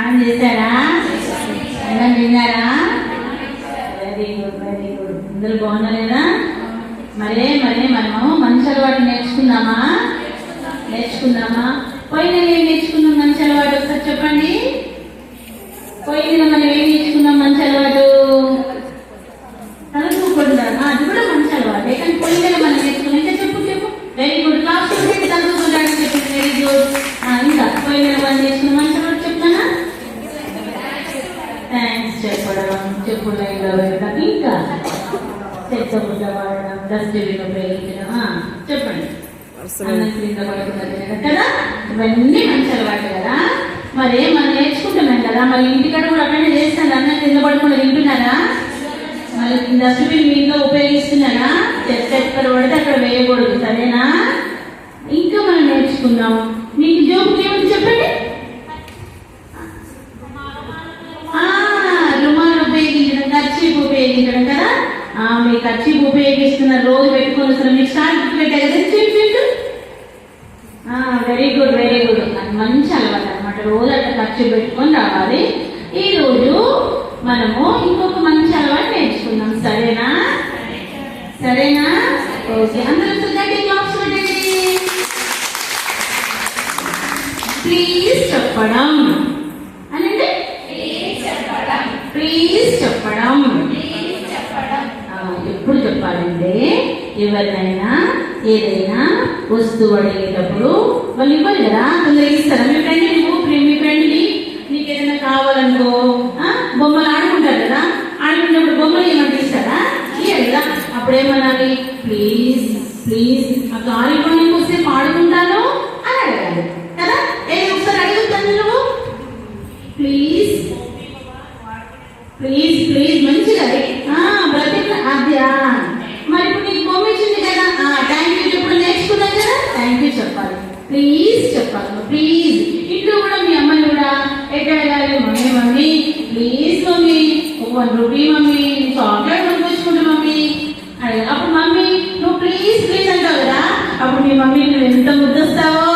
స్నానం చేశారా? అన్నం తిన్నారా? Very good very good. అందరూ బాగున్నారా? మరే మనము మంచి అలవాటు నేర్చుకుందామా? పోయిన ఏం నేర్చుకున్నాం మంచి అలవాటు? ఒకసారి చెప్పండి. పోయిన మనం ఏం నేర్చుకున్నాం మంచి అలవాటు? చదువుకుంటున్నారా? అది కూడా మంచి అలవాటు. కానీ పోయిన మనం నేర్చుకున్నాం. ఇంకా చెప్పు. Very good. క్లాస్ చదువుకుంటాడు చెప్పింది. Very good. ఇంకా పోయిన మనం నేర్చుకున్న మంచి అలవాటు చెప్తానా? థ్యాంక్స్ చెప్పడం, చెప్పు లైన్లో వెళ్ళడం, ఇంకా చెత్త బుట్ట వాడడం, డస్ట్బిన్ ఉపయోగించడం. చెప్పండి. కదా ఇవన్నీ మంచి అలవాటు కదా. మరి మనం నేర్చుకుంటున్నాం కదా, మరి ఇంటికాడ కూడా అట్లనే చేస్తాను. అన్నం కింద పడకుండా తింటున్నారా? మరి డస్ట్బిన్ మీ ఇంట్లో ఉపయోగిస్తున్నారా? చెత్త ఎక్కడ పడితే అక్కడ వేయకూడదు, సరేనా? ఇంకా మనం నేర్చుకున్నాం. మీకు జోక్ ఏమని చెప్పండి. రుమాలు ఉపయోగించడం, కర్చీఫ్ ఉపయోగించడం కదా. మీరు కర్చీఫ్ ఉపయోగిస్తున్నారు, రోజు పెట్టుకొని వస్తారు. మీకు స్టార్ట్ పెట్టా కదా. Very good very good. అది మంచి అలవాటు అనమాట. రోజు అట్లా ఖర్చు పెట్టుకొని రావాలి. ఈ రోజు మనము ఇంకొక మంచి అలవాటు నేర్చుకున్నాం, సరేనా? ఓకే. అందరూ క్లాస్ పెట్టండి. ప్లీజ్ చెప్పడం అనండి. ప్లీజ్ చెప్పడం ఎప్పుడు చెప్పాలంటే, ఎవరినైనా ఏదైనా వస్తువు అడిగేటప్పుడు వాళ్ళు ఇవ్వాలి కదా, కొందరు ఇస్తారా? మీ ఫ్రెండ్ని నీకు ఏదైనా కావాలనుకో, బొమ్మలు ఆడుకుంటారు కదా, ఆడుకున్నప్పుడు బొమ్మలు ఏమంటే ఇస్తారా? ఇయ్యాలి కదా. అప్పుడేమనాలి? ప్లీజ్ ఆ కారు ఇవ్వడానికి వస్తే పాడుకుంటాను అని అడగాలి కదా. ఒకసారి అడుగుతాను నువ్వు. ప్లీజ్ మంచిగా బ్రతికి అద్యా. మరి ఇప్పుడు నీకు బొమ్మ ఇచ్చింది కదా, థ్యాంక్ యూ ఎప్పుడు నేర్చుకున్నాం కదా, థ్యాంక్ యూ చెప్పాలి. ప్లీజ్ చెప్పాలి. ప్లీజ్. ఇంట్లో కూడా మీ అమ్మని కూడా ఎక్కడ వెళ్ళాలి? Mummy please mummy, ₹1 mummy, chocolate కొనుక్కొచ్చుకుంటా మమ్మీ అప్పుడు మమ్మీ నువ్వు ప్లీజ్ అంటావు కదా. అప్పుడు మీ మమ్మీ నువ్వు ఎంత ముద్దొస్తావో